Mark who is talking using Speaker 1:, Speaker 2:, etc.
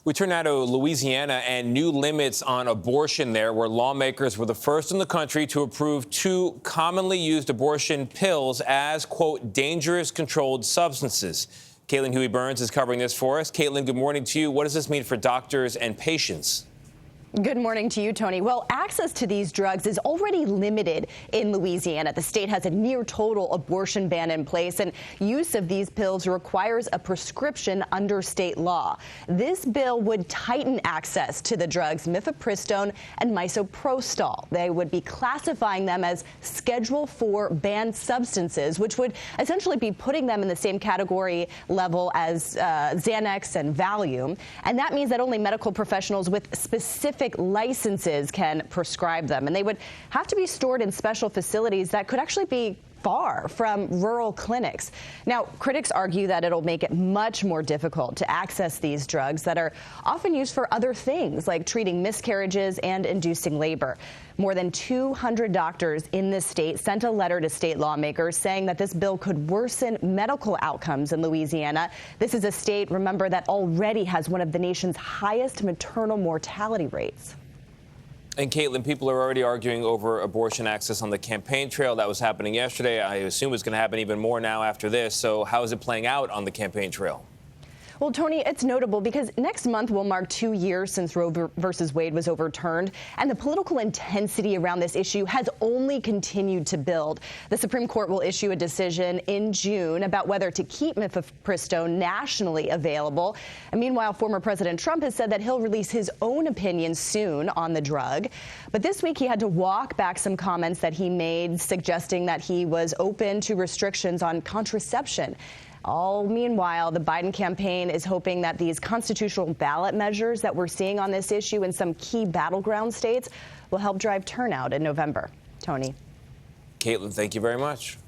Speaker 1: We turn now to Louisiana and new limits on abortion there, where lawmakers were the first in the country to approve two commonly used abortion pills as, quote, dangerous controlled substances. Caitlin Huey-Burns is covering this for us. Caitlin, good morning to you. What does this mean for doctors and patients?
Speaker 2: Good morning to you, Tony. Well, access to these drugs is already limited in Louisiana. The state has a near total abortion ban in place, and use of these pills requires a prescription under state law. This bill would tighten access to the drugs mifepristone and misoprostol. They would be classifying them as Schedule IV banned substances, which would essentially be putting them in the same category level as Xanax and Valium. And that means that only medical professionals with specific licenses can prescribe them, and they would have to be stored in special facilities that could actually be far from rural clinics. Now, critics argue that it'll make it much more difficult to access these drugs that are often used for other things, like treating miscarriages and inducing labor. More than 200 doctors in this state sent a letter to state lawmakers saying that this bill could worsen medical outcomes in Louisiana. This is a state, remember, that already has one of the nation's highest maternal mortality rates.
Speaker 1: And Caitlin, people are already arguing over abortion access on the campaign trail. That was happening yesterday. I assume it's going to happen even more now after this. So how is it playing out on the campaign trail?
Speaker 2: Well, Tony, it's notable because next month will mark 2 years since Roe versus Wade was overturned, and the political intensity around this issue has only continued to build. The Supreme Court will issue a decision in June about whether to keep mifepristone nationally available. And meanwhile, former President Trump has said that he'll release his own opinion soon on the drug. But this week he had to walk back some comments that he made suggesting that he was open to restrictions on contraception. All meanwhile, the Biden campaign is hoping that these constitutional ballot measures that we're seeing on this issue in some key battleground states will help drive turnout in November. Tony.
Speaker 1: Caitlin, thank you very much.